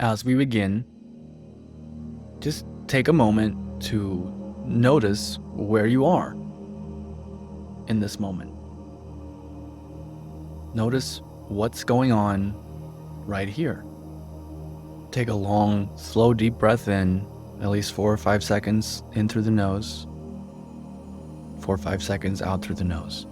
As we begin, just take a moment to notice where you are in this moment. Notice what's going on right here. Take a long, slow, deep breath in, at least 4 or 5 seconds in through the nose, 4 or 5 seconds out through the nose.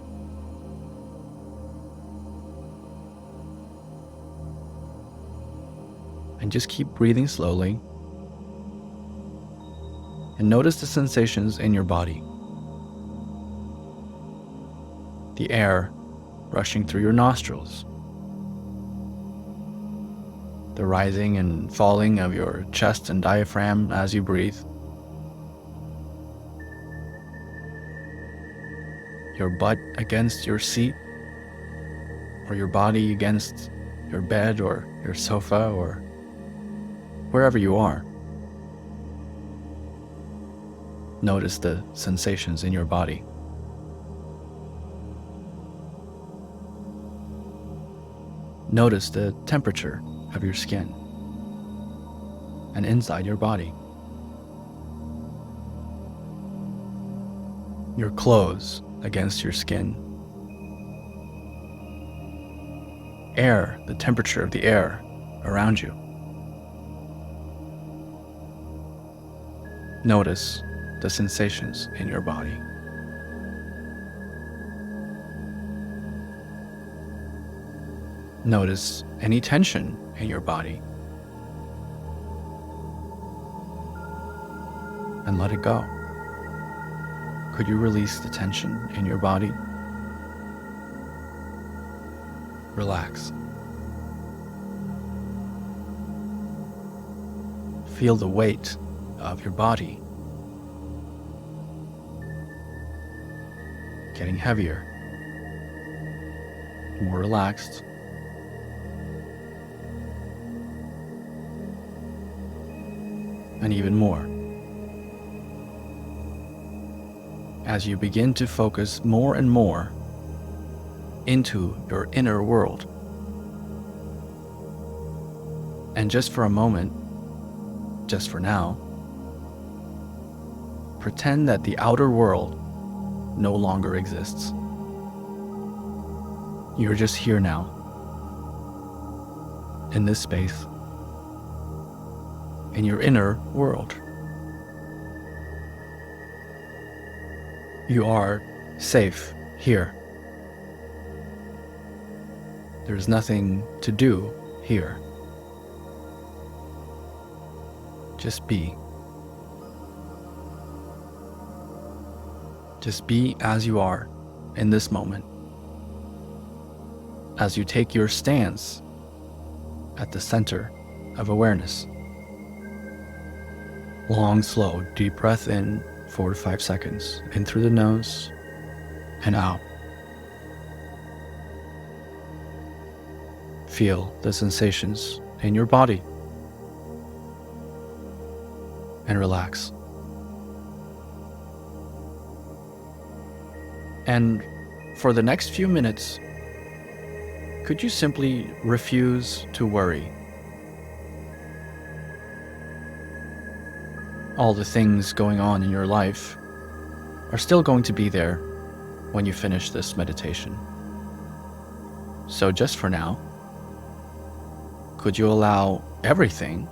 And just keep breathing slowly. And notice the sensations in your body. The air rushing through your nostrils. The rising and falling of your chest and diaphragm as you breathe. Your butt against your seat, or your body against your bed or your sofa or wherever you are. Notice the sensations in your body. Notice the temperature of your skin and inside your body. Your clothes against your skin. Air, the temperature of the air around you. Notice the sensations in your body. Notice any tension in your body. And let it go. Could you release the tension in your body? Relax. Feel the weight of your body getting heavier, more relaxed. And even more. As you begin to focus more and more into your inner world. And just for a moment, just for now, pretend that the outer world no longer exists. You're just here now, in this space, in your inner world. You are safe here. There's nothing to do here. Just be. Just be as you are in this moment. As you take your stance at the center of awareness. Long, slow, deep breath in, 4 to 5 seconds. In through the nose and out. Feel the sensations in your body. And relax. And for the next few minutes, could you simply refuse to worry? All the things going on in your life are still going to be there when you finish this meditation. So just for now, could you allow everything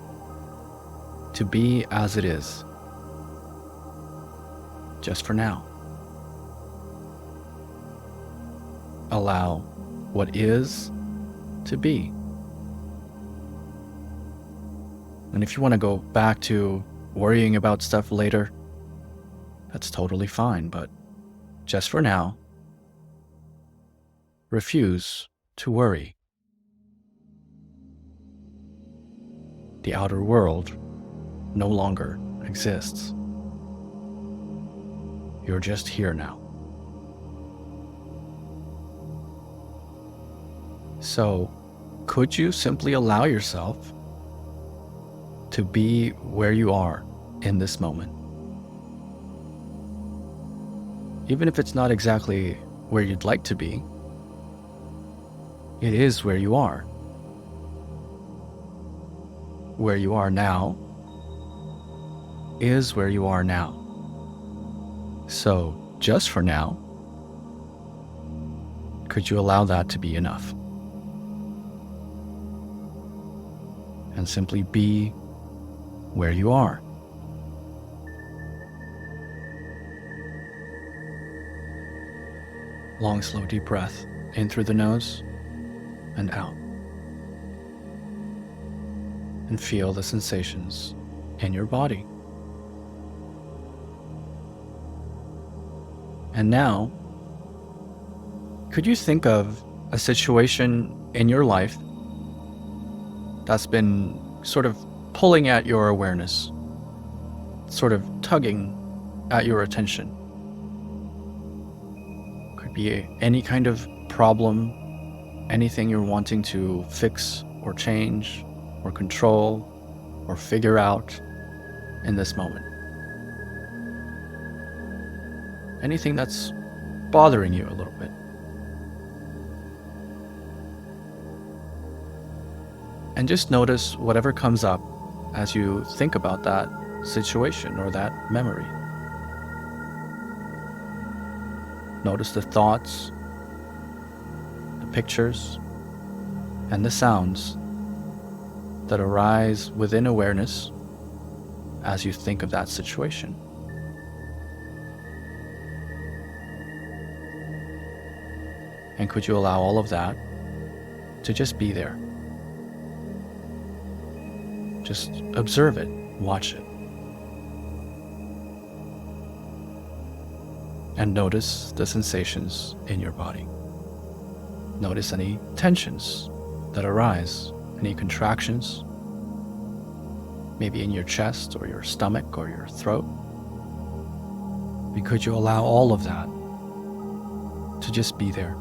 to be as it is? Just for now. Allow what is to be. And if you want to go back to worrying about stuff later, that's totally fine, but just for now, refuse to worry. The outer world no longer exists. You're just here now. So, could you simply allow yourself to be where you are in this moment? Even if it's not exactly where you'd like to be, it is where you are. where you are now is where you are now. So, just for now, could you allow that to be enough? And simply be where you are. Long, slow, deep breath in through the nose and out. And feel the sensations in your body. And now, could you think of a situation in your life that's been sort of pulling at your awareness, sort of tugging at your attention? Could be any kind of problem, anything you're wanting to fix or change or control or figure out in this moment. Anything that's bothering you a little bit. And just notice whatever comes up as you think about that situation or that memory. Notice the thoughts, the pictures, and the sounds that arise within awareness as you think of that situation. And could you allow all of that to just be there? Just observe it, watch it. And notice the sensations in your body. Notice any tensions that arise, any contractions, maybe in your chest or your stomach or your throat. And could you allow all of that to just be there?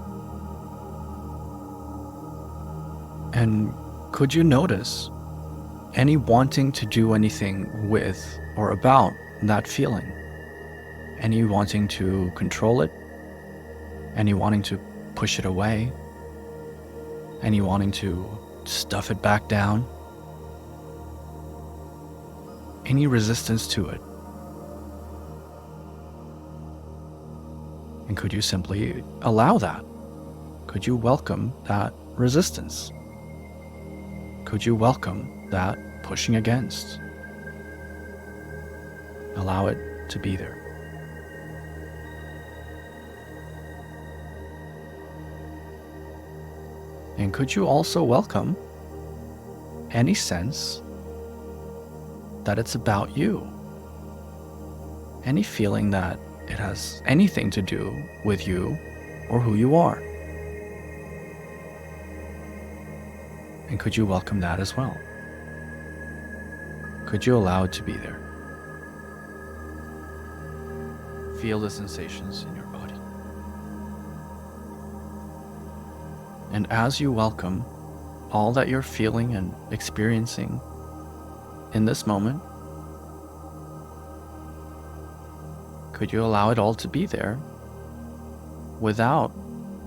And could you notice any wanting to do anything with or about that feeling? Any wanting to control it? Any wanting to push it away? Any wanting to stuff it back down? Any resistance to it? And could you simply allow that? Could you welcome that resistance? Could you welcome that pushing against? Allow it to be there. And could you also welcome any sense that it's about you? Any feeling that it has anything to do with you or who you are? And could you welcome that as well? Could you allow it to be there? Feel the sensations in your body. And as you welcome all that you're feeling and experiencing in this moment, could you allow it all to be there without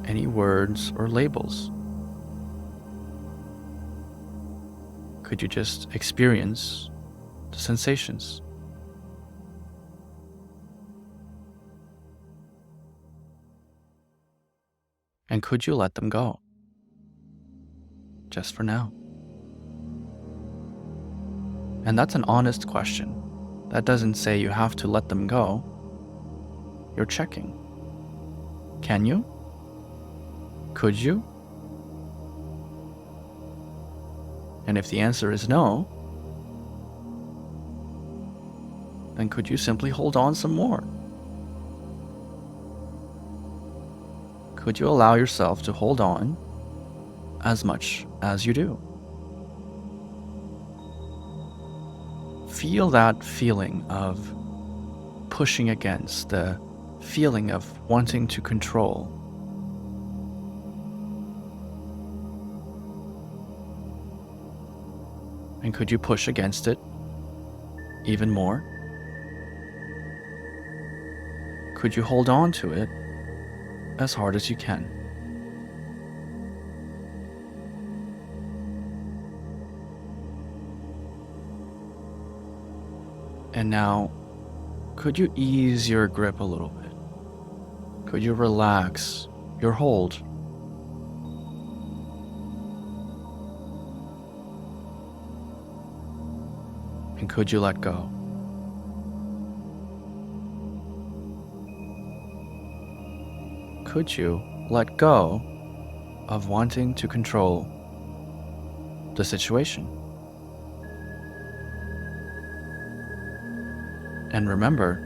any words or labels? Could you just experience the sensations? And could you let them go? Just for now. And that's an honest question. That doesn't say you have to let them go. You're checking. Can you? Could you? And if the answer is no, then could you simply hold on some more? Could you allow yourself to hold on as much as you do? Feel that feeling of pushing against, the feeling of wanting to control. And could you push against it even more? Could you hold on to it as hard as you can? And now, could you ease your grip a little bit? Could you relax your hold? And could you let go? Could you let go of wanting to control the situation? And remember,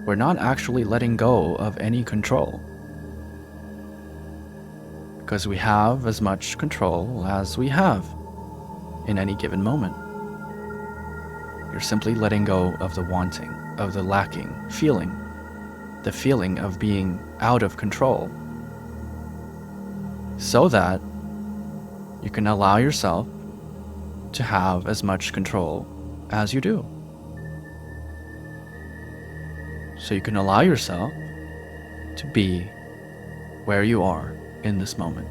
we're not actually letting go of any control, because we have as much control as we have in any given moment. You're simply letting go of the wanting, of the lacking feeling, the feeling of being out of control, so that you can allow yourself to have as much control as you do. So you can allow yourself to be where you are in this moment.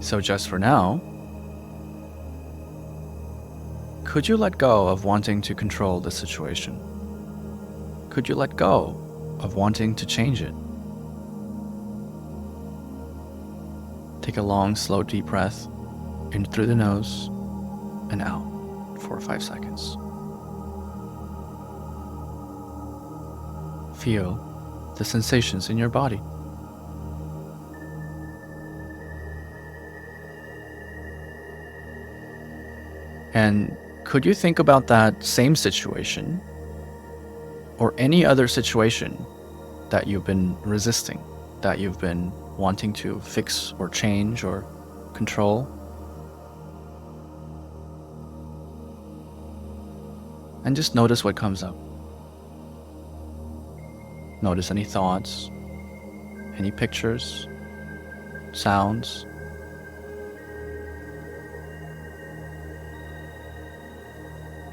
So just for now, could you let go of wanting to control the situation? Could you let go of wanting to change it? Take a long, slow, deep breath in through the nose and out for 5 seconds. Feel the sensations in your body. And could you think about that same situation or any other situation that you've been resisting, that you've been wanting to fix or change or control? And just notice what comes up. Notice any thoughts, any pictures, sounds.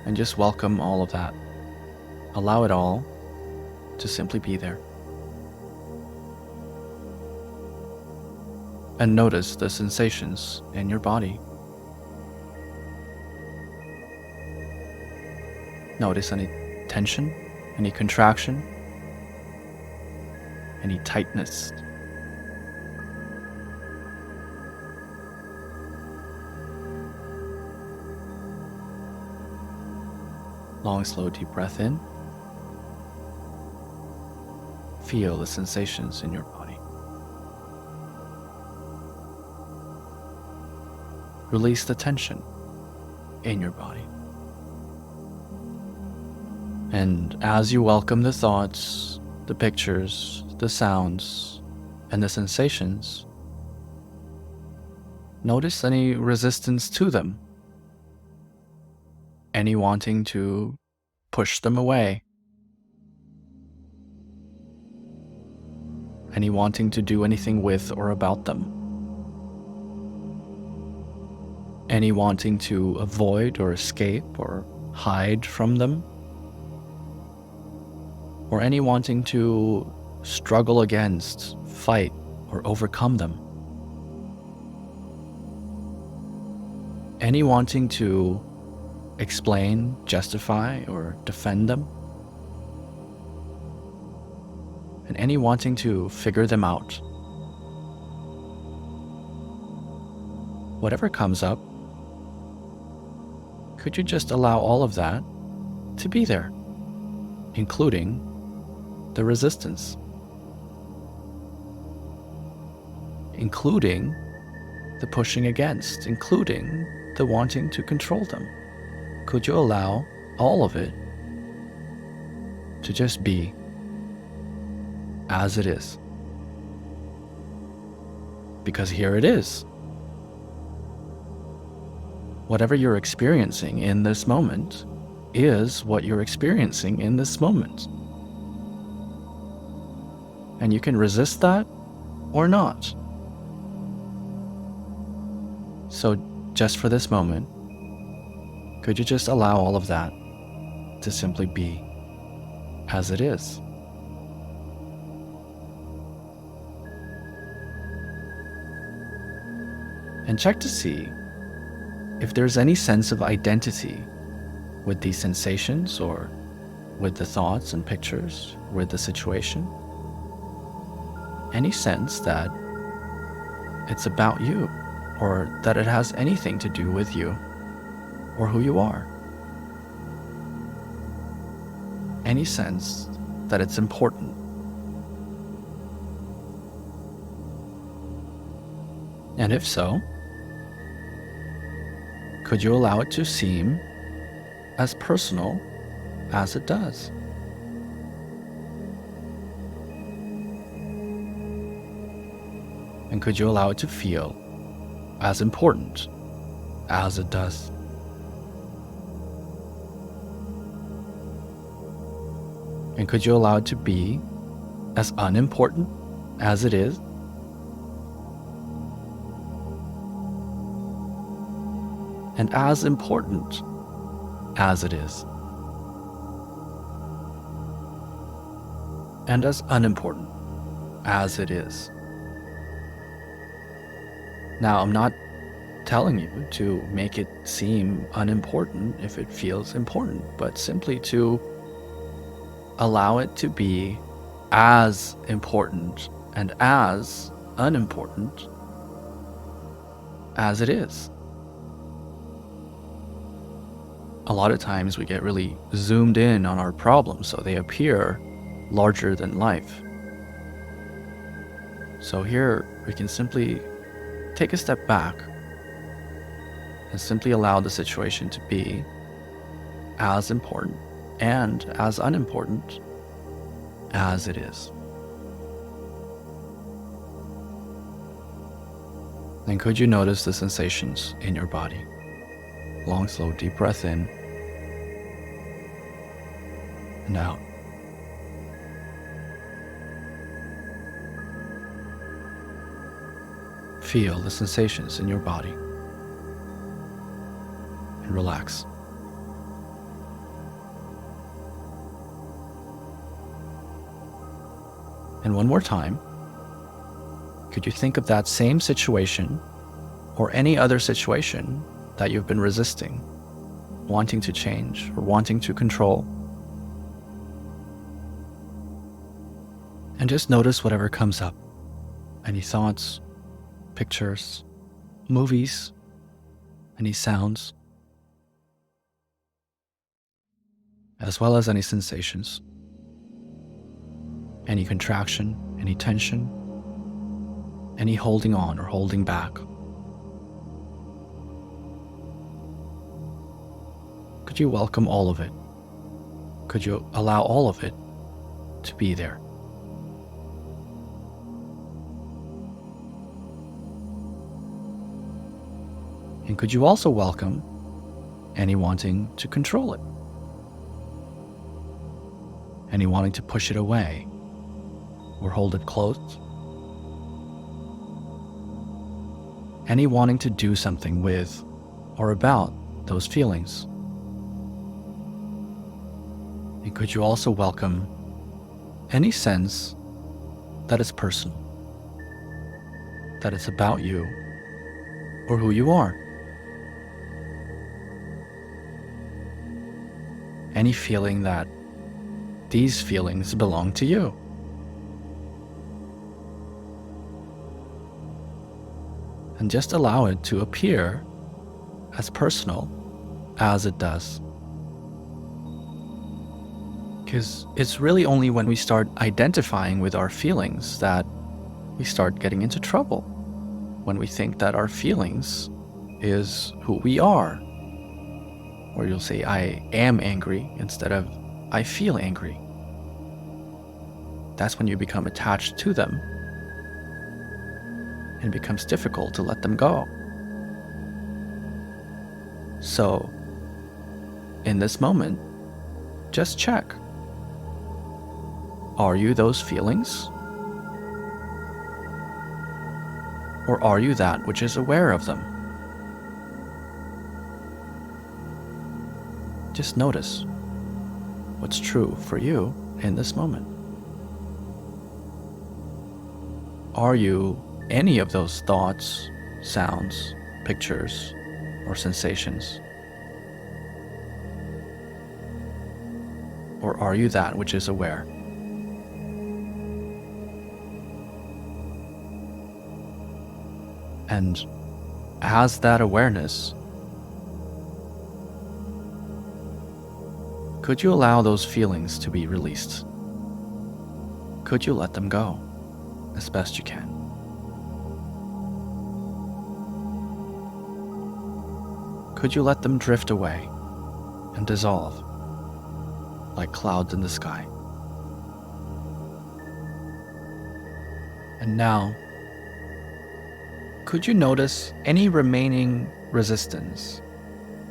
And just welcome all of that. Allow it all to simply be there. And notice the sensations in your body. Notice any tension, any contraction, any tightness. Long, slow, deep breath in. Feel the sensations in your body. Release the tension in your body. And as you welcome the thoughts, the pictures, the sounds, and the sensations, notice any resistance to them. Any wanting to push them away. Any wanting to do anything with or about them. Any wanting to avoid or escape or hide from them. Or any wanting to struggle against, fight, or overcome them. Any wanting to explain, justify, or defend them. And any wanting to figure them out. Whatever comes up, could you just allow all of that to be there, including the resistance, including the pushing against, including the wanting to control them? Could you allow all of it to just be as it is? Because here it is. Whatever you're experiencing in this moment is what you're experiencing in this moment. And you can resist that or not. So just for this moment, could you just allow all of that to simply be as it is? And check to see if there's any sense of identity with these sensations or with the thoughts and pictures, with the situation, any sense that it's about you or that it has anything to do with you or who you are, any sense that it's important. And if so, could you allow it to seem as personal as it does? And could you allow it to feel as important as it does? And could you allow it to be as unimportant as it is? And as important as it is? And as unimportant as it is? Now, I'm not telling you to make it seem unimportant if it feels important, but simply to allow it to be as important and as unimportant as it is. A lot of times we get really zoomed in on our problems, so they appear larger than life. So here we can simply take a step back and simply allow the situation to be as important and as unimportant as it is. And could you notice the sensations in your body? Long, slow, deep breath in and out. Feel the sensations in your body and relax. And one more time, could you think of that same situation or any other situation that you've been resisting, wanting to change or wanting to control? And just notice whatever comes up. Any thoughts, pictures, movies, any sounds, as well as any sensations, any contraction, any tension, any holding on or holding back. Could you welcome all of it? Could you allow all of it to be there? And could you also welcome any wanting to control it? Any wanting to push it away or hold it close? Any wanting to do something with or about those feelings? And could you also welcome any sense that is personal, that it's about you or who you are? Any feeling that these feelings belong to you? And just allow it to appear as personal as it does. Because it's really only when we start identifying with our feelings that we start getting into trouble. When we think that our feelings is who we are. Or you'll say, I am angry instead of I feel angry. That's when you become attached to them. And it becomes difficult to let them go. So, in this moment, just check. Are you those feelings? Or are you that which is aware of them? Just notice what's true for you in this moment. Are you any of those thoughts, sounds, pictures, or sensations? Or are you that which is aware? And as that awareness, could you allow those feelings to be released? Could you let them go as best you can? Could you let them drift away and dissolve like clouds in the sky? And now, could you notice any remaining resistance,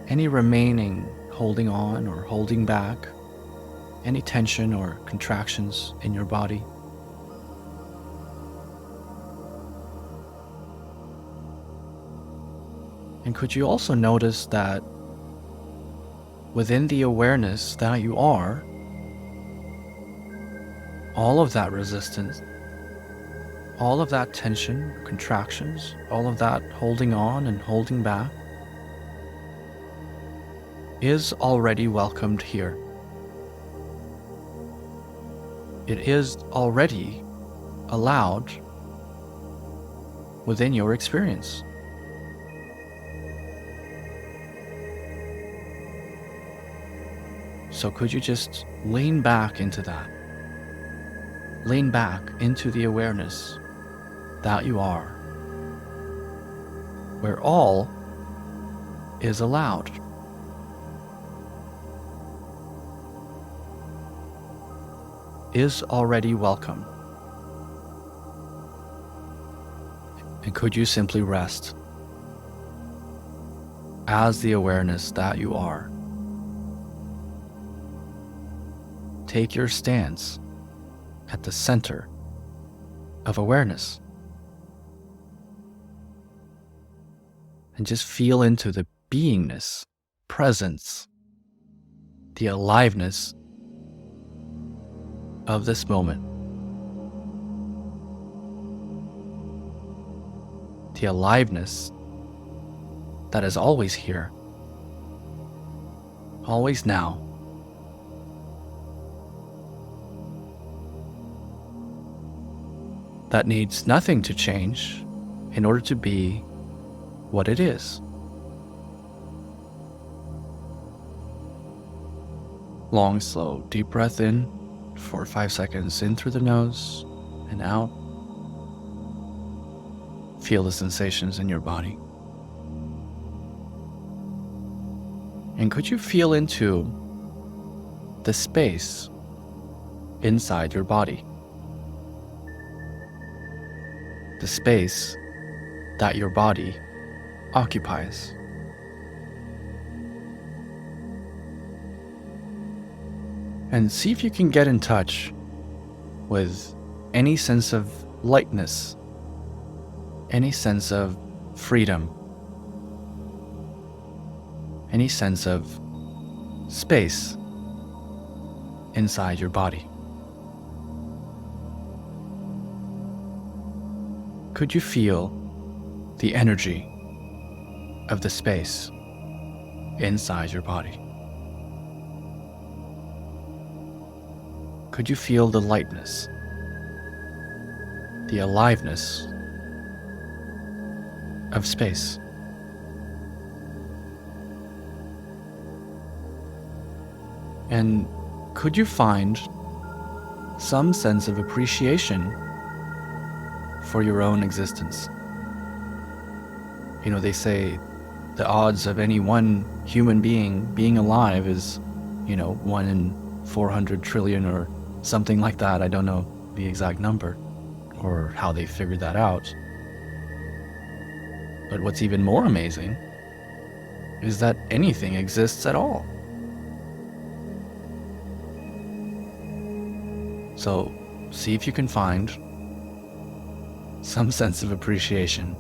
any remaining holding on or holding back, any tension or contractions in your body? And could you also notice that within the awareness that you are, all of that resistance, all of that tension, contractions, all of that holding on and holding back is already welcomed here. It is already allowed within your experience. So could you just lean back into that? Lean back into the awareness that you are, where all is allowed. Is already welcome. And could you simply rest as the awareness that you are? Take your stance at the center of awareness and just feel into the beingness, presence, the aliveness of this moment. The aliveness that is always here, always now. That needs nothing to change in order to be what it is. Long, slow, deep breath in for 5 seconds, in through the nose and out. Feel the sensations in your body. And could you feel into the space inside your body? The space that your body occupies. And see if you can get in touch with any sense of lightness, any sense of freedom, any sense of space inside your body. Could you feel the energy of the space inside your body? Could you feel the lightness, the aliveness of space? And could you find some sense of appreciation for your own existence? You know, they say the odds of any one human being alive is, 1 in 400 trillion or something like that. I don't know the exact number or how they figured that out. But what's even more amazing is that anything exists at all. So see if you can find some sense of appreciation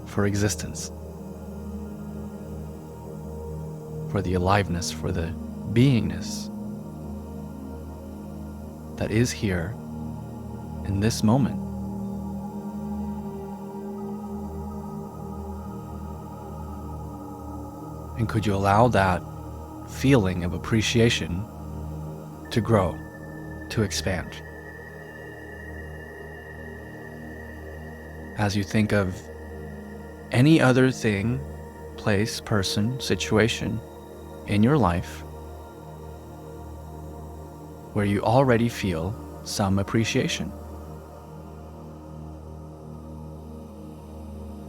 for existence, for the aliveness, for the beingness that is here in this moment. And could you allow that feeling of appreciation to grow, to expand? As you think of any other thing, place, person, situation in your life where you already feel some appreciation,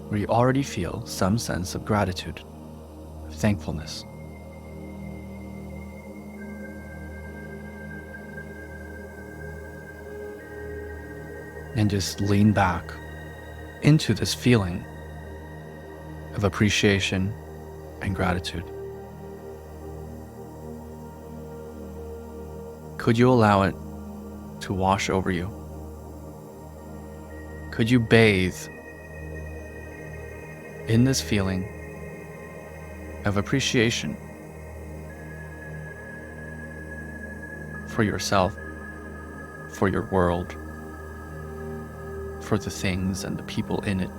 where you already feel some sense of gratitude, of thankfulness. And just lean back into this feeling of appreciation and gratitude. Could you allow it to wash over you? Could you bathe in this feeling of appreciation for yourself, for your world, for the things and the people in it?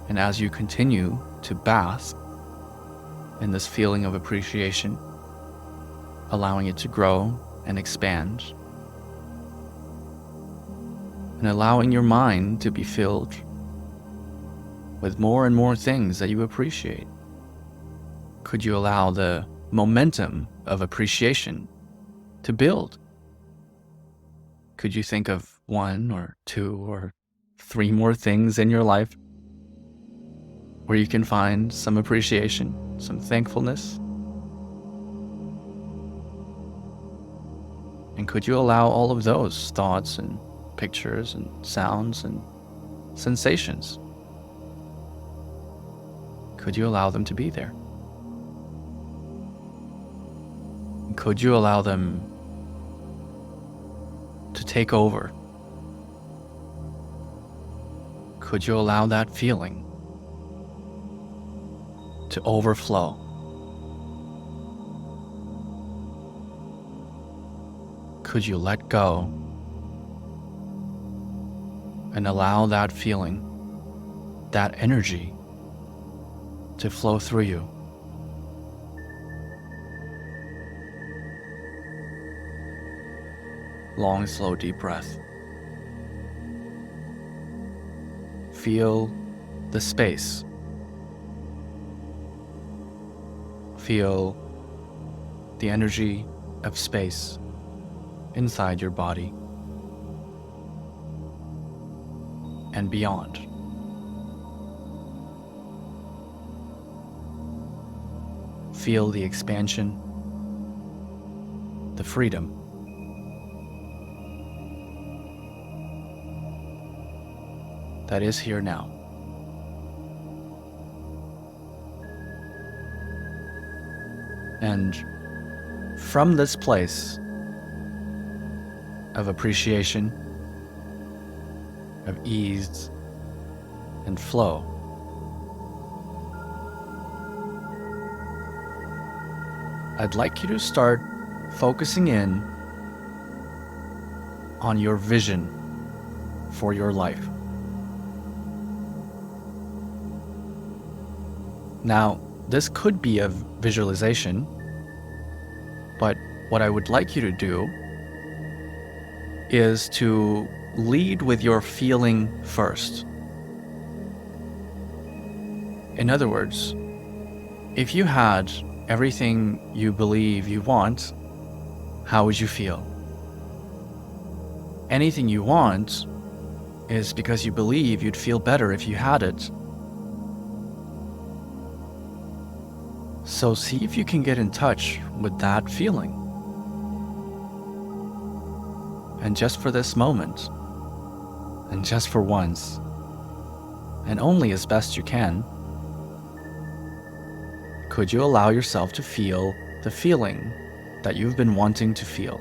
And as you continue to bask in this feeling of appreciation, allowing it to grow and expand, and allowing your mind to be filled with more and more things that you appreciate, could you allow the momentum of appreciation to build? Could you think of 1 or 2 or 3 more things in your life where you can find some appreciation, some thankfulness? And could you allow all of those thoughts and pictures and sounds and sensations, could you allow them to be there? Could you allow them to take over? Could you allow that feeling to overflow? Could you let go and allow that feeling, that energy, to flow through you? Long, slow, deep breath. Feel the space. Feel the energy of space inside your body and beyond. Feel the expansion, the freedom. That is here now. And from this place of appreciation, of ease and flow, I'd like you to start focusing in on your vision for your life. Now, this could be a visualization, but what I would like you to do is to lead with your feeling first. In other words, if you had everything you believe you want, how would you feel? Anything you want is because you believe you'd feel better if you had it. So see if you can get in touch with that feeling. And just for this moment, and just for once, and only as best you can, could you allow yourself to feel the feeling that you've been wanting to feel?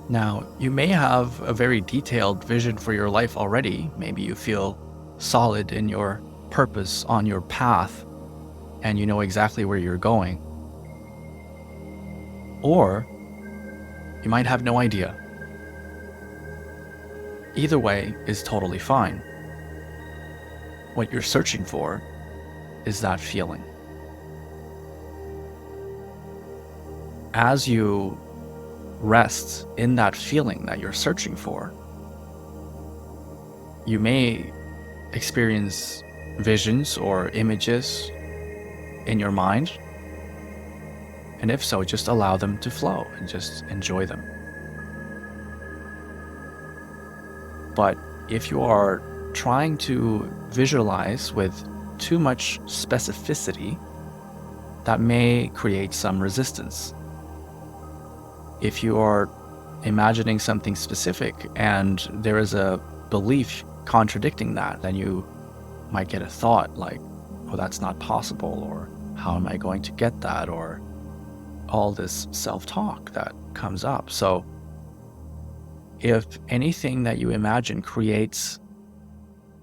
Now, you may have a very detailed vision for your life already. Maybe you feel solid in your purpose, on your path, and you know exactly where you're going. Or you might have no idea. Either way is totally fine. What you're searching for is that feeling. As you rest in that feeling that you're searching for, you may experience visions or images in your mind. And if so, just allow them to flow and just enjoy them. But if you are trying to visualize with too much specificity, that may create some resistance. If you are imagining something specific and there is a belief contradicting that, then you might get a thought like, oh, that's not possible, or how am I going to get that, or all this self-talk that comes up. So if anything that you imagine creates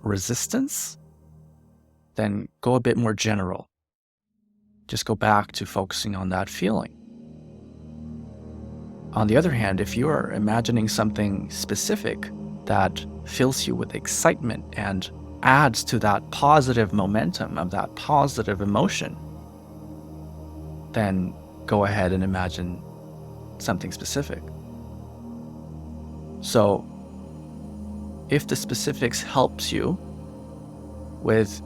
resistance, then go a bit more general. Just go back to focusing on that feeling. On the other hand, if you are imagining something specific that fills you with excitement and adds to that positive momentum of that positive emotion, then go ahead and imagine something specific. So if the specifics helps you with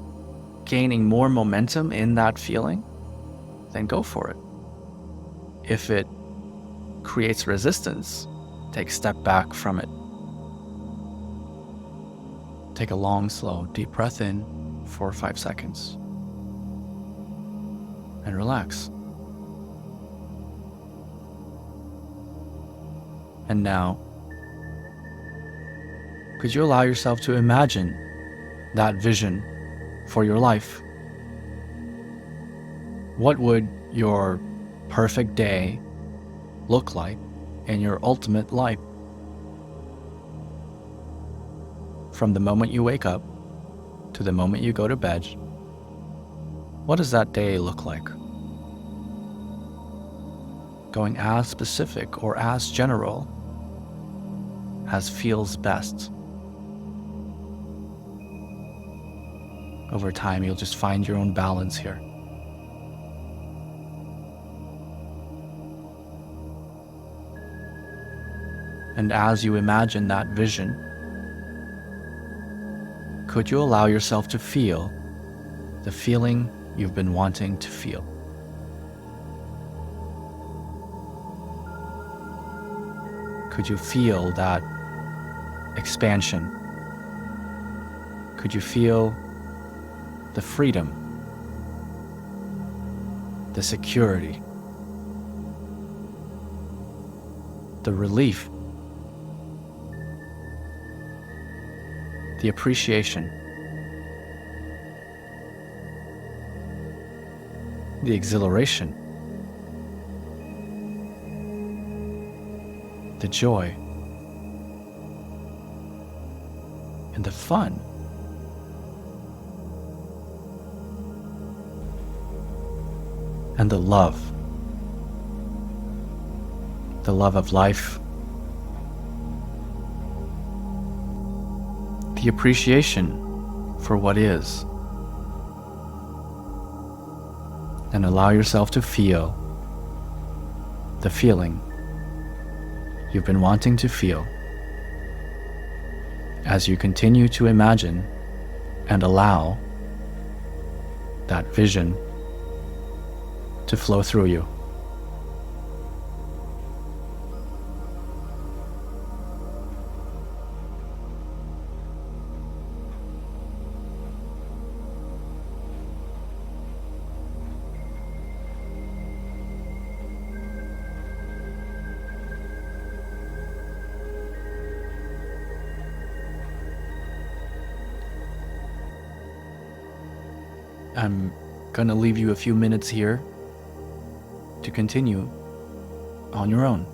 gaining more momentum in that feeling, then go for it. If it creates resistance, take a step back from it. Take a long, slow, deep breath in, 4 or 5 seconds, and relax. And now, could you allow yourself to imagine that vision for your life? What would your perfect day look like in your ultimate life? From the moment you wake up to the moment you go to bed, what does that day look like? Going as specific or as general as feels best. Over time, you'll just find your own balance here. And as you imagine that vision, could you allow yourself to feel the feeling you've been wanting to feel? Could you feel that expansion? Could you feel the freedom, the security, the relief, the appreciation, the exhilaration, the joy, and the fun? And the love of life, the appreciation for what is. And allow yourself to feel the feeling you've been wanting to feel as you continue to imagine and allow that vision to flow through you. I'm gonna leave you a few minutes here to continue on your own.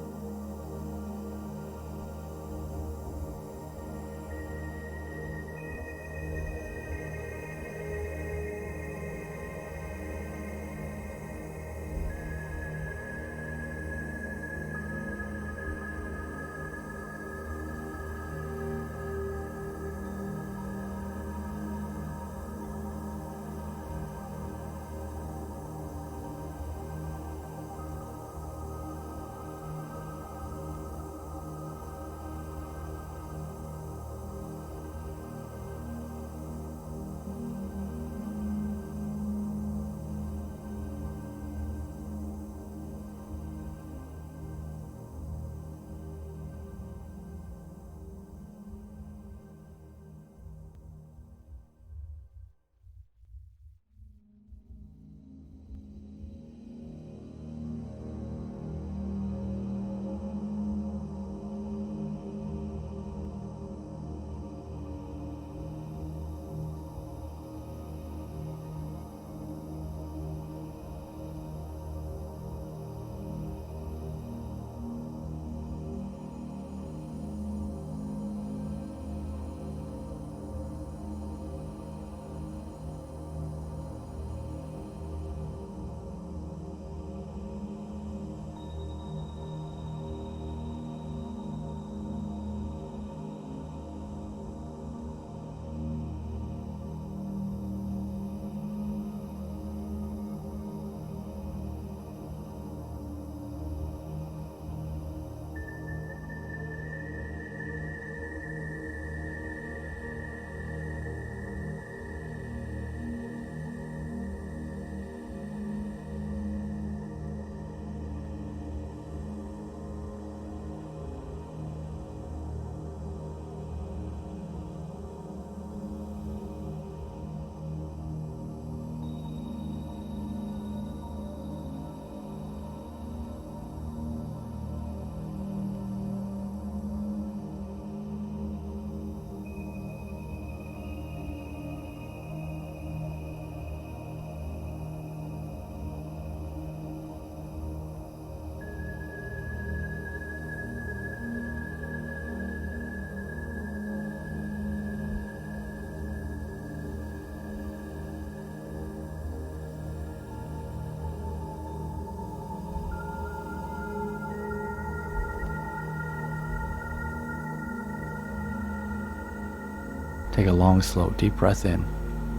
Take a long, slow, deep breath in,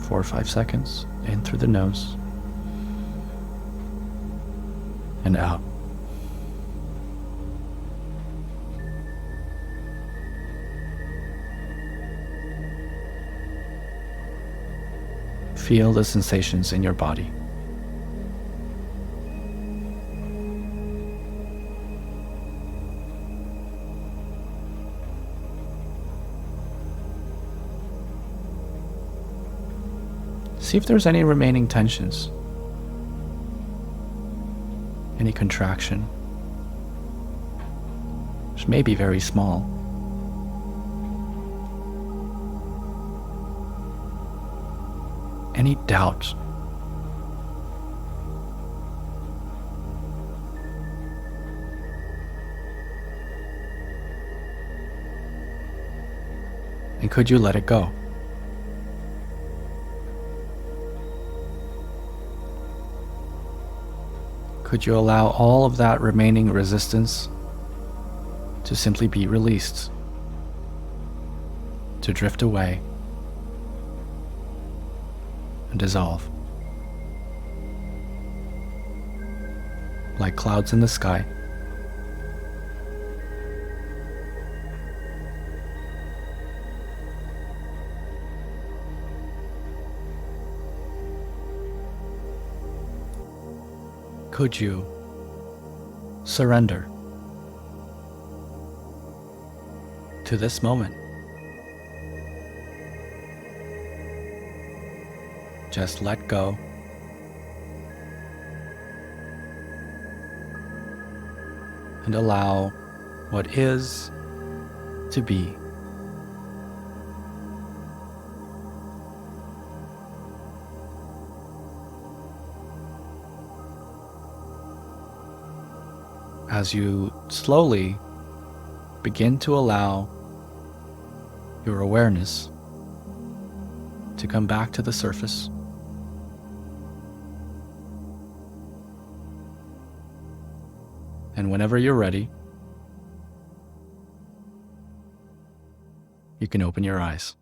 4 or 5 seconds, in through the nose, and out. Feel the sensations in your body. See if there's any remaining tensions, any contraction, which may be very small. Any doubt. And could you let it go? Could you allow all of that remaining resistance to simply be released, to drift away and dissolve, like clouds in the sky? Could you surrender to this moment? Just let go. And allow what is to be. As you slowly begin to allow your awareness to come back to the surface, and whenever you're ready, you can open your eyes.